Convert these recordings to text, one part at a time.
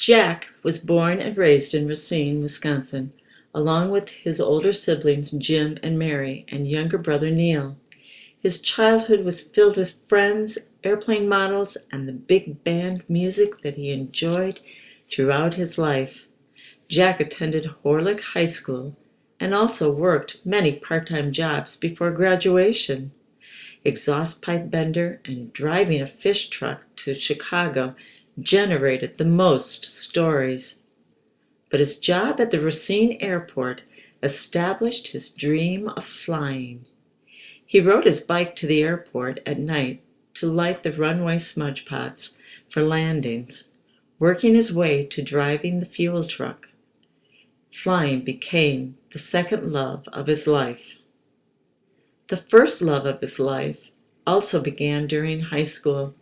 Jack was born and raised in Racine, Wisconsin, along with his older siblings Jim and Mary and younger brother Neil. His childhood was filled with friends, airplane models, and the big band music that he enjoyed throughout his life. Jack attended Horlick High School and also worked many part-time jobs before graduation. Exhaust pipe bender and driving a fish truck to Chicago generated the most stories. But his job at the Racine airport established his dream of flying. He rode his bike to the airport at night to light the runway smudge pots for landings, working his way to driving the fuel truck. Flying became the second love of his life. The first love of his life also began during high school,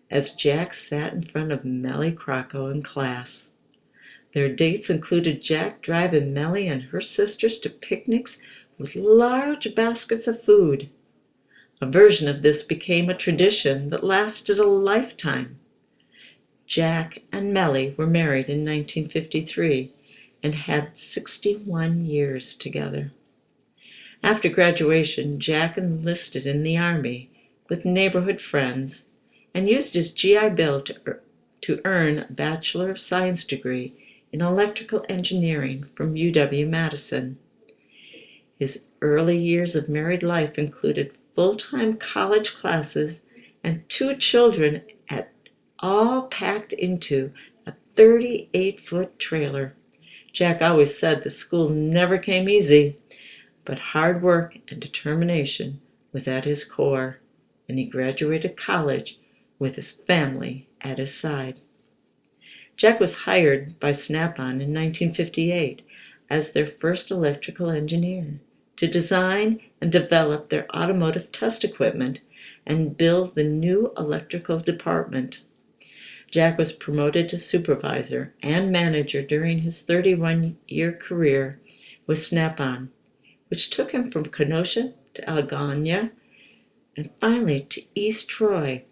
as Jack sat in front of Melly Crocco in class. Their dates included Jack driving Melly and her sisters to picnics with large baskets of food. A version of this became a tradition that lasted a lifetime. Jack and Melly were married in 1953 and had 61 years together. After graduation, Jack enlisted in the Army with neighborhood friends and used his GI Bill to earn a Bachelor of Science degree in electrical engineering from UW-Madison. His early years of married life included full-time college classes and 2 children, all packed into a 38-foot trailer. Jack always said the school never came easy, but hard work and determination was at his core, and he graduated college with his family at his side. Jack was hired by Snap-on in 1958 as their first electrical engineer to design and develop their automotive test equipment and build the new electrical department. Jack was promoted to supervisor and manager during his 31-year career with Snap-on, which took him from Kenosha to Algonia and finally to East Troy.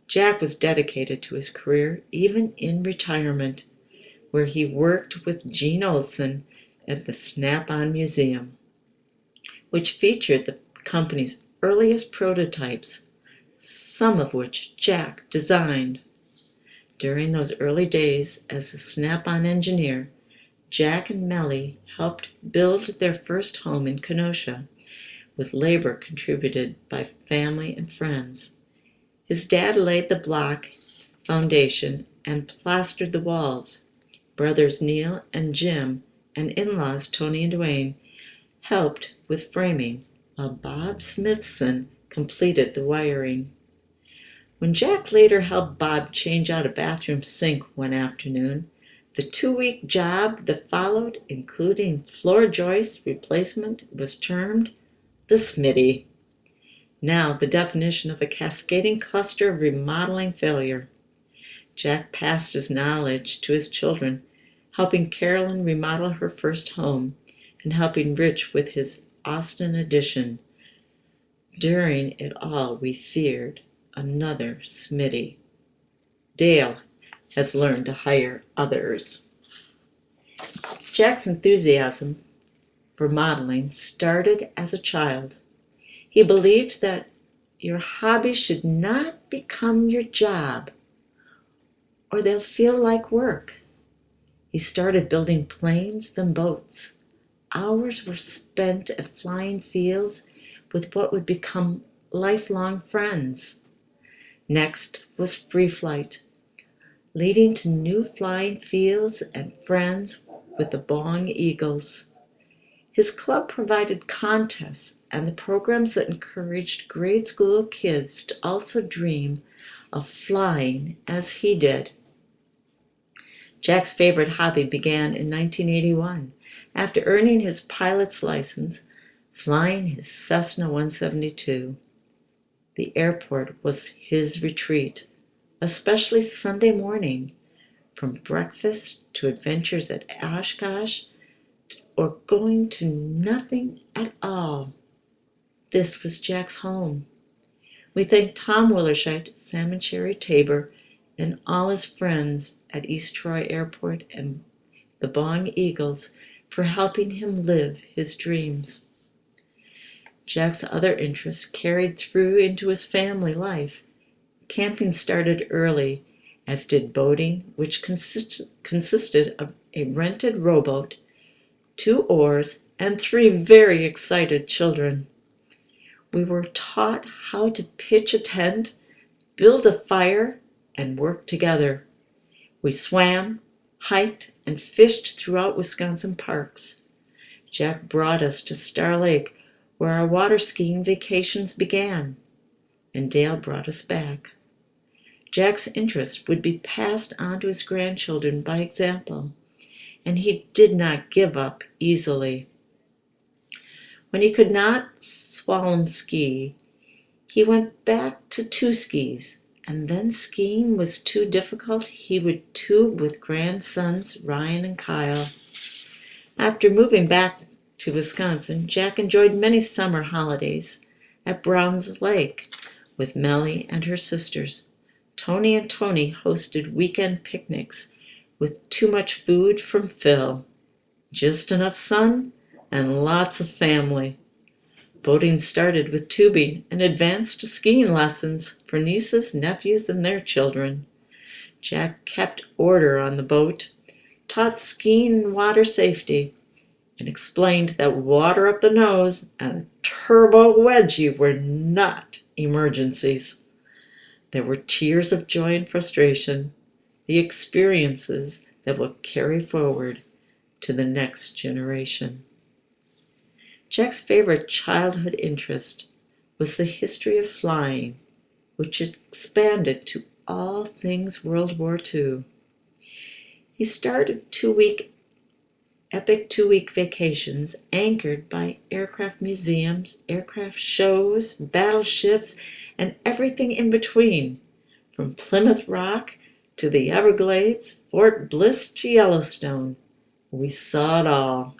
Jack was dedicated to his career even in retirement, where he worked with Gene Olson at the Snap-on Museum, which featured the company's earliest prototypes, some of which Jack designed. During those early days as a Snap-on engineer, Jack and Melly helped build their first home in Kenosha, with labor contributed by family and friends. His dad laid the block foundation and plastered the walls. Brothers Neil and Jim and in-laws Tony and Dwayne helped with framing, while Bob Smithson completed the wiring. When Jack later helped Bob change out a bathroom sink one afternoon, the 2-week job that followed, including floor joist replacement, was termed the Smitty. Now the definition of a cascading cluster of remodeling failure. Jack passed his knowledge to his children, helping Carolyn remodel her first home and helping Rich with his Austin addition. During it all, we feared another Smitty. Dale has learned to hire others. Jack's enthusiasm for modeling started as a child. He believed that your hobby should not become your job, or they'll feel like work. He started building planes, then boats. Hours were spent at flying fields with what would become lifelong friends. Next was free flight, leading to new flying fields and friends with the Bong Eagles. His club provided contests and the programs that encouraged grade school kids to also dream of flying as he did. Jack's favorite hobby began in 1981 after earning his pilot's license, flying his Cessna 172. The airport was his retreat, especially Sunday morning, from breakfast to adventures at Oshkosh or going to nothing at all. This was Jack's home. We thank Tom Willerscheidt, Salmon Cherry Tabor, and all his friends at East Troy Airport and the Boone Eagles for helping him live his dreams. Jack's other interests carried through into his family life. Camping started early, as did boating, which consisted of a rented rowboat, 2 oars, and 3 very excited children. We were taught how to pitch a tent, build a fire, and work together. We swam, hiked, and fished throughout Wisconsin parks. Jack brought us to Star Lake, where our water skiing vacations began, and Dale brought us back. Jack's interest would be passed on to his grandchildren by example, and he did not give up easily. When he could not slalom ski, he went back to 2 skis, and then skiing was too difficult, he would tube with grandsons Ryan and Kyle. After moving back to Wisconsin, Jack enjoyed many summer holidays at Browns Lake with Melly and her sisters. Tony and Tony hosted weekend picnics with too much food from Phil, just enough sun, and lots of family. Boating started with tubing and advanced to skiing lessons for nieces, nephews, and their children. Jack kept order on the boat, taught skiing and water safety, and explained that water up the nose and a turbo wedgie were not emergencies. There were tears of joy and frustration, the experiences that will carry forward to the next generation. Jack's favorite childhood interest was the history of flying, which expanded to all things World War II. He started epic 2-week vacations anchored by aircraft museums, aircraft shows, battleships, and everything in between, from Plymouth Rock to the Everglades, Fort Bliss to Yellowstone. We saw it all.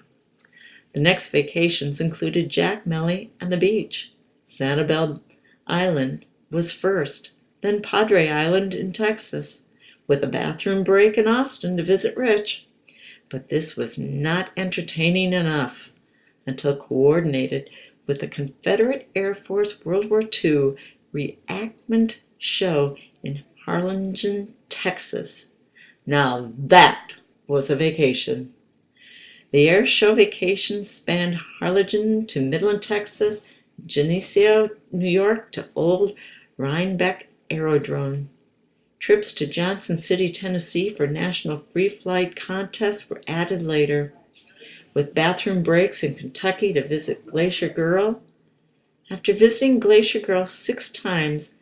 The next vacations included Jack, Melly, and the beach. Sanibel Island was first, then Padre Island in Texas, with a bathroom break in Austin to visit Rich. But this was not entertaining enough until coordinated with the Confederate Air Force World War II reenactment show in Harlingen, Texas. Now that was a vacation. The air show vacations spanned Harlingen to Midland, Texas, Geneseo, New York to Old Rhinebeck Aerodrome. Trips to Johnson City, Tennessee for national free flight contests were added later, with bathroom breaks in Kentucky to visit Glacier Girl. After visiting Glacier Girl 6 times,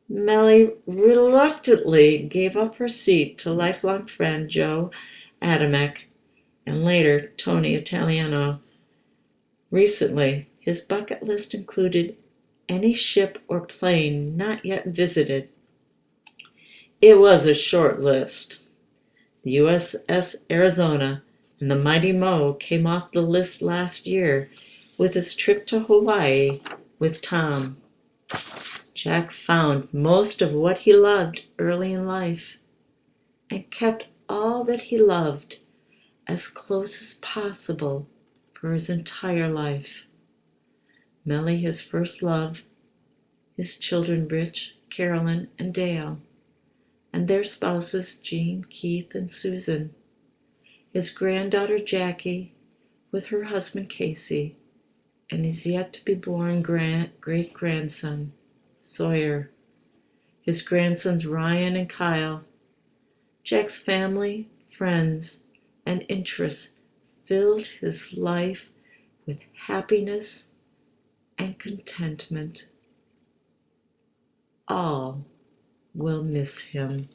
Melly reluctantly gave up her seat to lifelong friend Joe Adamek, and later Tony Italiano. Recently, his bucket list included any ship or plane not yet visited. It was a short list. The USS Arizona and the Mighty Mo came off the list last year with his trip to Hawaii with Tom. Jack found most of what he loved early in life and kept all that he loved as close as possible for his entire life. Melly, his first love, his children Rich, Carolyn, and Dale, and their spouses Jean, Keith, and Susan, his granddaughter Jackie with her husband Casey, and his yet-to-be-born great-grandson Sawyer, his grandsons Ryan and Kyle. Jack's family, friends, and interests filled his life with happiness and contentment. All will miss him.